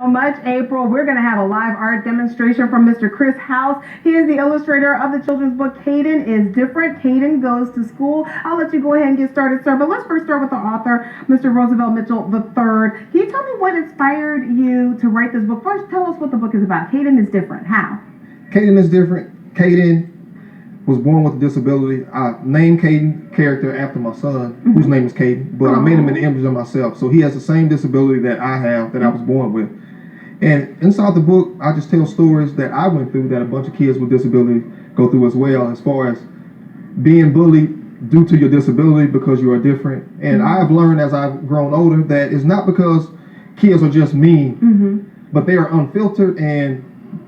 So much, April. We're going to have a live art demonstration from Mr. Chris House. He is the illustrator of the children's book Caden is Different. Caden Goes to School. I'll let you go ahead and get started, sir. But let's first start with the author, Mr. Roosevelt Mitchell III. Can you tell me what inspired you to write this book? First, tell us what the book is about. Caden is Different. How? Caden is different. Caden was born with a disability. I named Caden character after my son, whose name is Caden, but I made him in the image of myself. So he has the same disability that I have, that I was born with. And inside the book, I just tell stories that I went through that a bunch of kids with disability go through as well, as far as being bullied due to your disability because you are different. And I've learned as I've grown older that it's not because kids are just mean, but they are unfiltered, and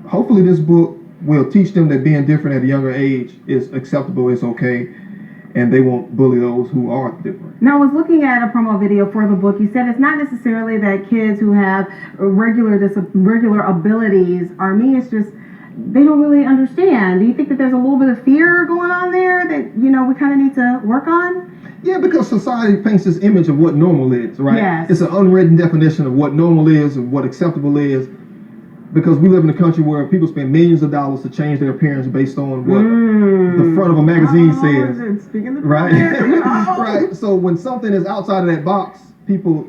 hopefully this book will teach them that being different at a younger age is acceptable, it's okay, and they won't bully those who are different. Now, I was looking at a promo video for the book. You said it's not necessarily that kids who have regular abilities are mean. It's just they don't really understand. Do you think that there's a little bit of fear going on there that, you know, we kind of need to work on? Yeah, because society paints this image of what normal is, right? Yes. It's an unwritten definition of what normal is and what acceptable is, because we live in a country where people spend millions of dollars to change their appearance based on what the front of a magazine says. Right? Right. So when something is outside of that box, people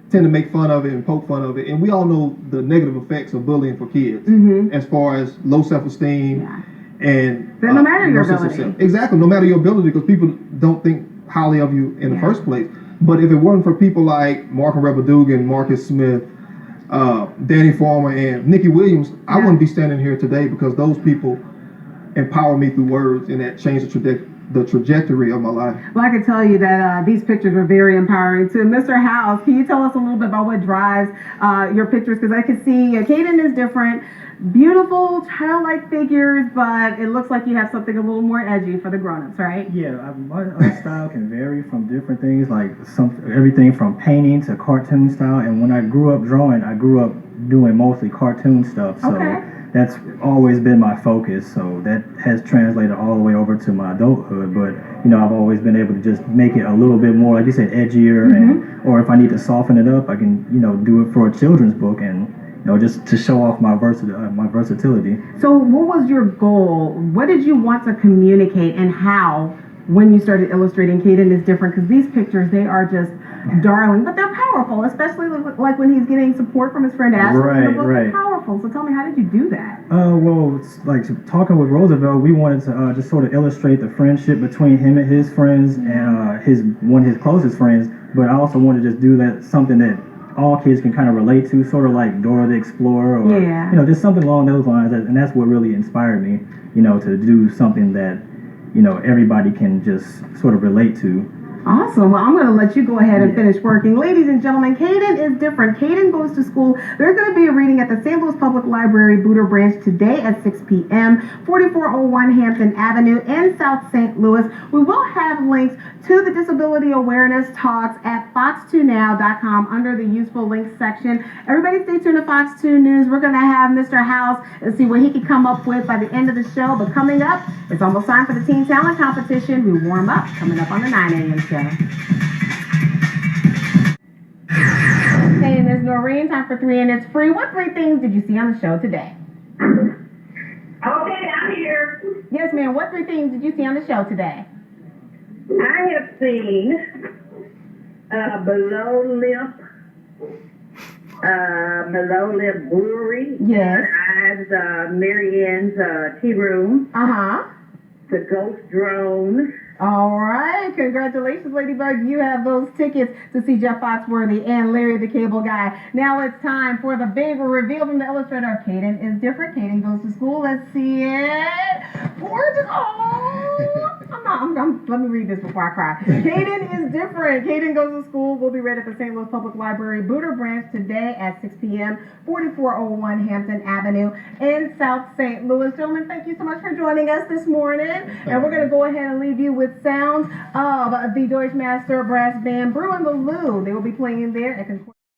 tend to make fun of it and poke fun of it. And we all know the negative effects of bullying for kids, as far as low self-esteem and no matter your ability. Exactly, no matter your ability, because people don't think highly of you in the first place. But if it weren't for people like Mark and Rebel Dugan, Marcus Smith, Danny Farmer, and Nikki Williams, I wouldn't be standing here today, because those people empower me through words, and that changed the trajectory of my life. Well, I can tell you that these pictures were very empowering too. Mr. House, can you tell us a little bit about what drives your pictures? Because I can see Caden is different, beautiful, childlike figures, but it looks like you have something a little more edgy for the grown-ups, right? Yeah, my style can vary from different things, like everything from painting to cartoon style. And when I grew up drawing, I grew up doing mostly cartoon stuff. So that's always been my focus. So that has translated all the way over to my adulthood. But you know, I've always been able to just make it a little bit more, like you said, edgier, and or if I need to soften it up, I can, you know, do it for a children's book, and you know, just to show off my versatility. So what was your goal? What did you want to communicate, and how, when you started illustrating Caden is Different? Because these pictures, they are just darling, but they're powerful, especially like when he's getting support from his friend Ashley. Right. They're powerful. So tell me, how did you do that? Well, it's like talking with Roosevelt, we wanted to just sort of illustrate the friendship between him and his friends, and one of his closest friends. But I also wanted to just do that, something that all kids can kind of relate to, sort of like Dora the Explorer, or you know, just something along those lines. And that's what really inspired me, you know, to do something that, you know, everybody can just sort of relate to. Awesome. Well, I'm going to let you go ahead and finish working. Ladies and gentlemen, Caden is Different. Caden Goes to School. There's going to be a reading at the St. Louis Public Library, Booter Branch, today at 6 p.m., 4401 Hampton Avenue in South St. Louis. We will have links to the Disability Awareness Talks at fox2now.com under the Useful Links section. Everybody stay tuned to Fox 2 News. We're going to have Mr. House and see what he can come up with by the end of the show. But coming up, it's almost time for the Teen Talent Competition. We warm up coming up on the 9 a.m. show. Okay, Ms. Noreen, time for 3 and it's free. What 3 things did you see on the show today? Okay, I'm here. Yes, ma'am. What 3 things did you see on the show today? I have seen Below Lip Brewery. Yes. Marianne's Tea Room. The Ghost Drone. All right. Congratulations, Ladybug. You have those tickets to see Jeff Foxworthy and Larry the Cable Guy. Now it's time for the big reveal from the illustrator. Caden is Different. Caden Goes to School. Let's see it. Gorgeous. Oh, let me read this before I cry. Caden is Different. Caden Goes to School will be read at the St. Louis Public Library, Booter Branch, today at 6 p.m., 4401 Hampton Avenue in South St. Louis. Gentlemen, thank you so much for joining us this morning. And we're going to go ahead and leave you with sounds of the Deutschmaster Brass Band, Brew and the Lou. They will be playing there at Concord.